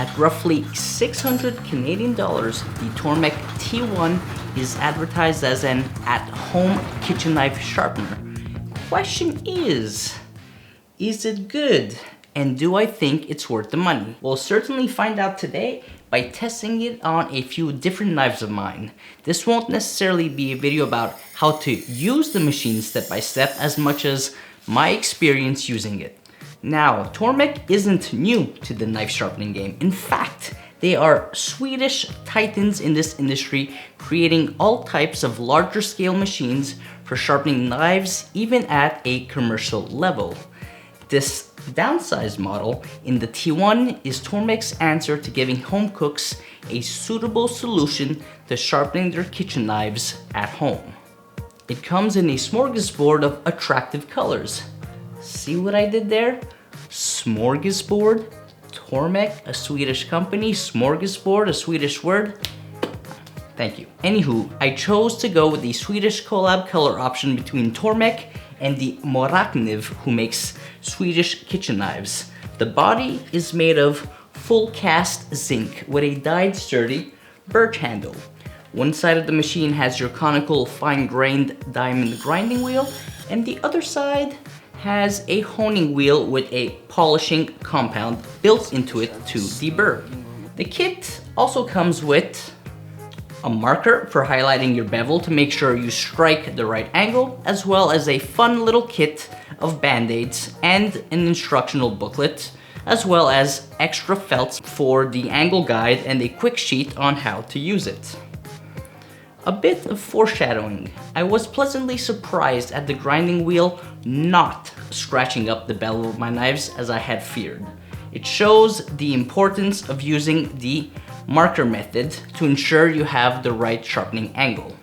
At roughly 600 Canadian dollars, the Tormek T-1 is advertised as an at-home kitchen knife sharpener. Question is it good? And do I think it's worth the money? We'll certainly find out today by testing it on a few different knives of mine. This won't necessarily be a video about how to use the machine step by step as much as my experience using it. Now, Tormek isn't new to the knife sharpening game. In fact, they are Swedish titans in this industry, creating all types of larger scale machines for sharpening knives even at a commercial level. This downsized model in the T1 is Tormek's answer to giving home cooks a suitable solution to sharpening their kitchen knives at home. It comes in a smorgasbord of attractive colors. See what I did there? Smorgasbord? Tormek, a Swedish company, smorgasbord, a Swedish word. Thank you. Anywho, I chose to go with the Swedish collab color option between Tormek and the Morakniv, who makes Swedish kitchen knives. The body is made of full cast zinc with a dyed sturdy birch handle. One side of the machine has your conical fine-grained diamond grinding wheel, and the other side has a honing wheel with a polishing compound built into it to deburr. The kit also comes with a marker for highlighting your bevel to make sure you strike the right angle, as well as a fun little kit of band-aids and an instructional booklet, as well as extra felts for the angle guide and a quick sheet on how to use it. A bit of foreshadowing. I was pleasantly surprised at the grinding wheel not scratching up the bevel of my knives as I had feared. It shows the importance of using the marker method to ensure you have the right sharpening angle.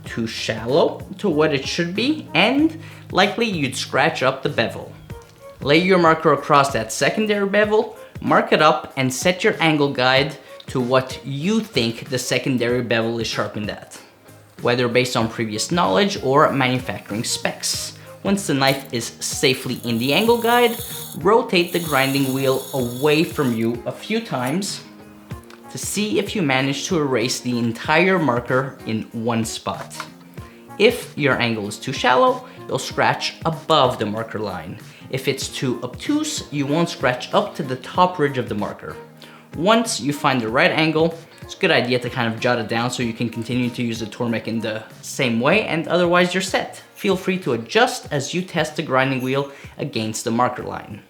Too shallow to what it should be, and likely you'd scratch up the bevel. Lay your marker across that secondary bevel, mark it up, and set your angle guide to what you think the secondary bevel is sharpened at, whether based on previous knowledge or manufacturing specs. Once the knife is safely in the angle guide, rotate the grinding wheel away from you a few times to see if you manage to erase the entire marker in one spot. If your angle is too shallow, you'll scratch above the marker line. If it's too obtuse, you won't scratch up to the top ridge of the marker. Once you find the right angle, it's a good idea to kind of jot it down so you can continue to use the Tormek in the same way, and otherwise you're set. Feel free to adjust as you test the grinding wheel against the marker line.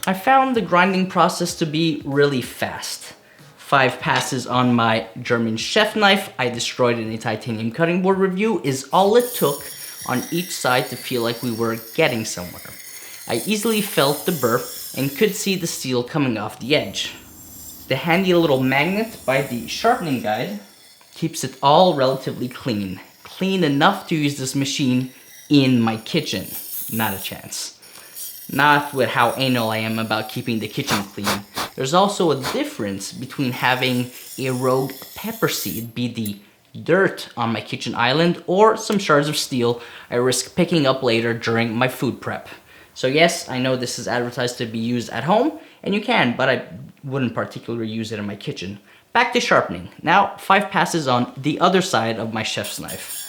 I found the grinding process to be really fast. 5 passes on my German chef knife I destroyed in a titanium cutting board review is all it took on each side to feel like we were getting somewhere. I easily felt the burr and could see the steel coming off the edge. The handy little magnet by the sharpening guide keeps it all relatively clean. Clean enough to use this machine in my kitchen. Not a chance. Not with how anal I am about keeping the kitchen clean. There's also a difference between having a rogue pepper seed be the dirt on my kitchen island or some shards of steel I risk picking up later during my food prep. So yes, I know this is advertised to be used at home, and you can, but I wouldn't particularly use it in my kitchen. Back to sharpening. Now, 5 passes on the other side of my chef's knife.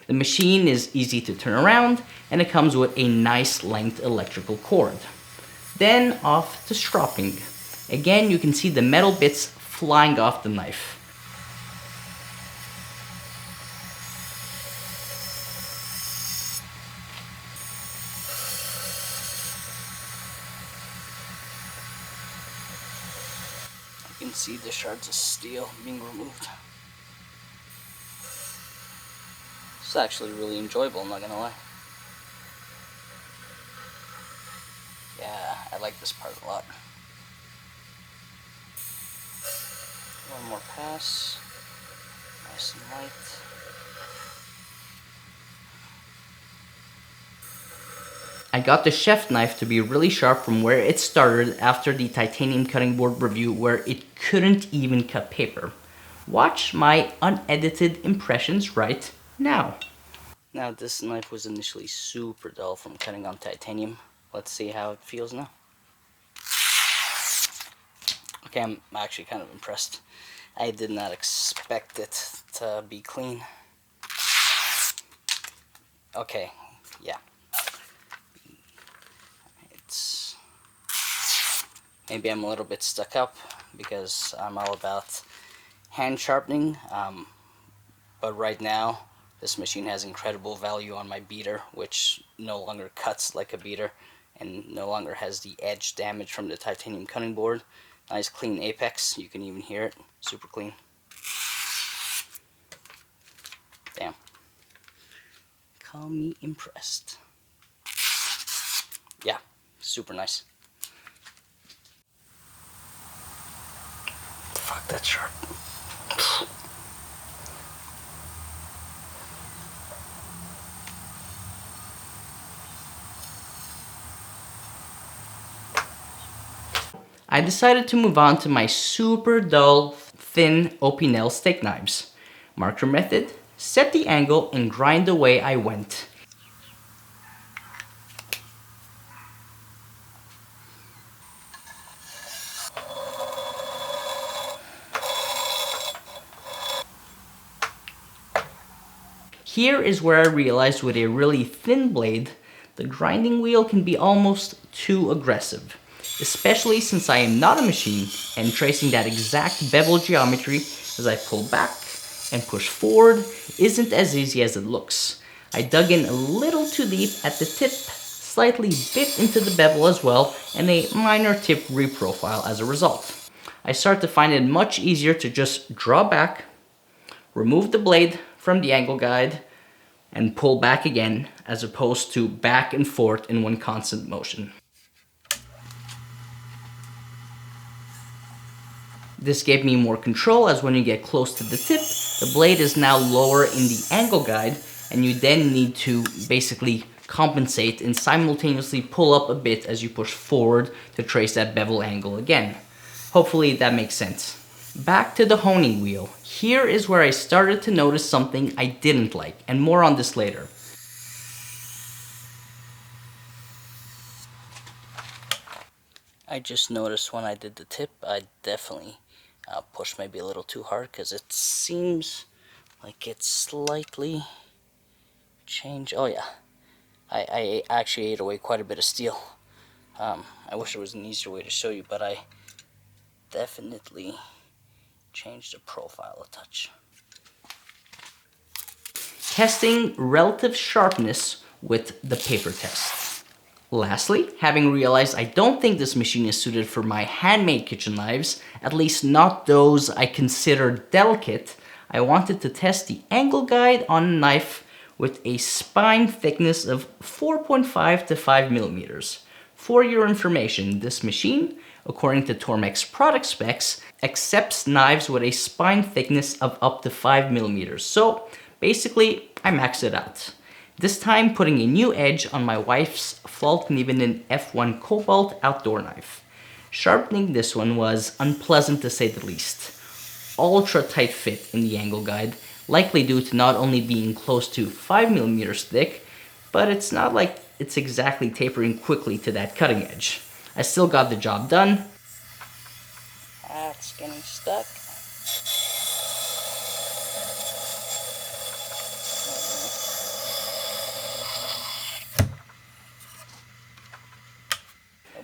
The machine is easy to turn around, and it comes with a nice length electrical cord. Then off to stropping. Again, you can see the metal bits flying off the knife. You can see the shards of steel being removed. It's actually really enjoyable, I'm not gonna lie. Yeah, I like this part a lot. One more pass. Nice and light. I got the chef knife to be really sharp from where it started after the titanium cutting board review where it couldn't even cut paper. Watch my unedited impressions right now. Now this knife was initially super dull from cutting on titanium. Let's see how it feels now. Okay, I'm actually kind of impressed. I did not expect it to be clean. Okay, yeah. It's maybe I'm a little bit stuck up because I'm all about hand sharpening, but right now this machine has incredible value on my beater, which no longer cuts like a beater and no longer has the edge damage from the titanium cutting board. Nice clean apex, you can even hear it, super clean. Damn. Call me impressed. Yeah, super nice. Fuck, that's sharp. I decided to move on to my super dull, thin Opinel steak knives. Marker method, set the angle, and grind away I went. Here is where I realized with a really thin blade, the grinding wheel can be almost too aggressive, especially since I am not a machine and tracing that exact bevel geometry as I pull back and push forward isn't as easy as it looks. I dug in a little too deep at the tip, slightly bit into the bevel as well, and a minor tip reprofile as a result. I start to find it much easier to just draw back, remove the blade from the angle guide, and pull back again, as opposed to back and forth in one constant motion. This gave me more control, as when you get close to the tip, the blade is now lower in the angle guide, and you then need to basically compensate and simultaneously pull up a bit as you push forward to trace that bevel angle again. Hopefully that makes sense. Back to the honing wheel. Here is where I started to notice something I didn't like, and more on this later. I just noticed when I did the tip, I definitely pushed maybe a little too hard because it seems like it's slightly changed. Oh yeah, I actually ate away quite a bit of steel. I wish there was an easier way to show you, but I definitely changed the profile a touch. Testing relative sharpness with the paper test. Lastly, having realized I don't think this machine is suited for my handmade kitchen knives, at least not those I consider delicate, I wanted to test the angle guide on a knife with a spine thickness of 4.5 to 5 millimeters. For your information, this machine, according to Tormek's product specs, accepts knives with a spine thickness of up to 5 millimeters. So basically, I maxed it out. This time putting a new edge on my wife's Falkniven F1 Cobalt outdoor knife. Sharpening this one was unpleasant to say the least. Ultra tight fit in the angle guide, likely due to not only being close to 5 millimeters thick, but it's not like it's exactly tapering quickly to that cutting edge. I still got the job done. That's getting stuck.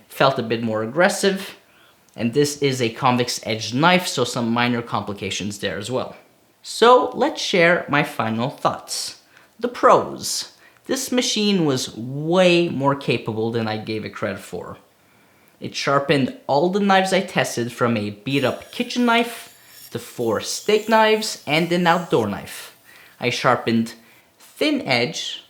Felt a bit more aggressive, and this is a convex edged knife, so some minor complications there as well. So let's share my final thoughts. The pros. This machine was way more capable than I gave it credit for. It sharpened all the knives I tested, from a beat up kitchen knife to 4 steak knives and an outdoor knife. I sharpened thin edge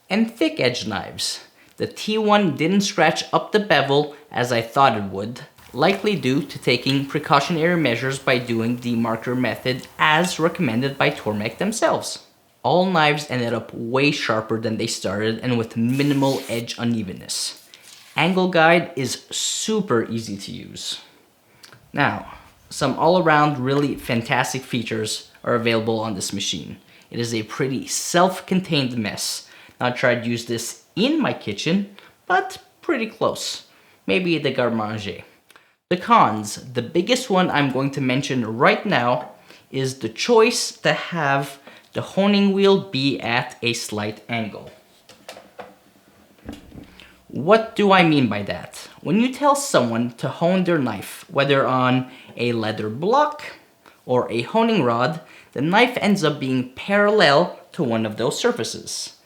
and thick edge knives. The T1 didn't scratch up the bevel as I thought it would, likely due to taking precautionary measures by doing the marker method as recommended by Tormek themselves. all knives ended up way sharper than they started and with minimal edge unevenness. Angle guide is super easy to use. Now, some all-around really fantastic features are available on this machine. It is a pretty self-contained mess. Not sure I'd use this in my kitchen, but pretty close. Maybe the garde-manger. The cons, the biggest one I'm going to mention right now is the choice to have the honing wheel be at a slight angle. What do I mean by that? When you tell someone to hone their knife, whether on a leather block or a honing rod, the knife ends up being parallel to one of those surfaces.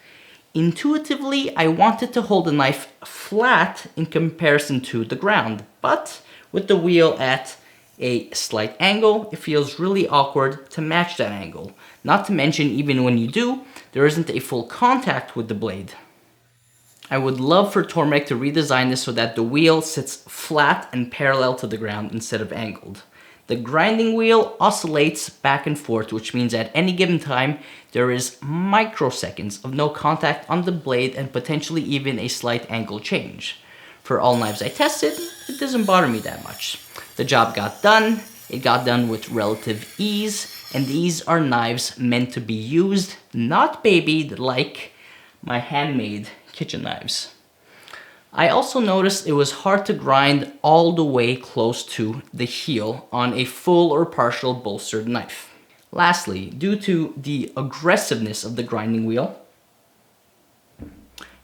Intuitively, I wanted to hold the knife flat in comparison to the ground, but with the wheel at a slight angle, it feels really awkward to match that angle. Not to mention, even when you do, there isn't a full contact with the blade. I would love for Tormek to redesign this so that the wheel sits flat and parallel to the ground instead of angled. The grinding wheel oscillates back and forth, which means at any given time, there is microseconds of no contact on the blade and potentially even a slight angle change. For all knives I tested, it doesn't bother me that much. The job got done, it got done with relative ease, and these are knives meant to be used, not babied like my handmade kitchen knives. I also noticed it was hard to grind all the way close to the heel on a full or partial bolstered knife. Lastly, due to the aggressiveness of the grinding wheel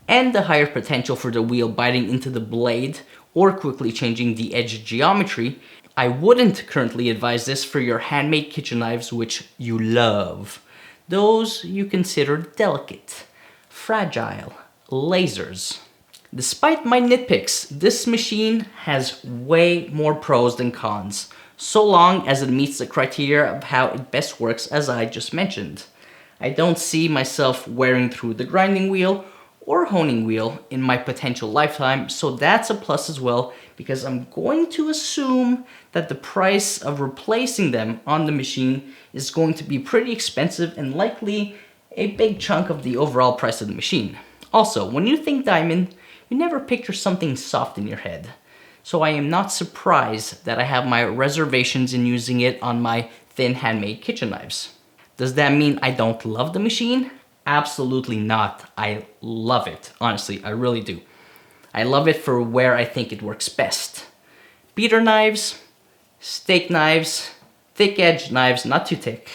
and the higher potential for the wheel biting into the blade or quickly changing the edge geometry, I wouldn't currently advise this for your handmade kitchen knives which you love. Those you consider delicate, fragile, lasers. Despite my nitpicks, this machine has way more pros than cons, so long as it meets the criteria of how it best works as I just mentioned. I don't see myself wearing through the grinding wheel or honing wheel in my potential lifetime, so that's a plus as well, because I'm going to assume that the price of replacing them on the machine is going to be pretty expensive and likely a big chunk of the overall price of the machine. Also, when you think diamond, you never picture something soft in your head. So I am not surprised that I have my reservations in using it on my thin handmade kitchen knives. Does that mean I don't love the machine? Absolutely not. I love it. Honestly, I really do. I love it for where I think it works best. Beater knives, steak knives, thick edge knives, not too thick.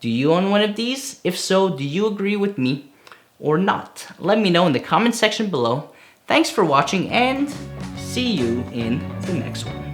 Do you own one of these? If so, do you agree with me or not? Let me know in the comment section below. Thanks for watching and see you in the next one.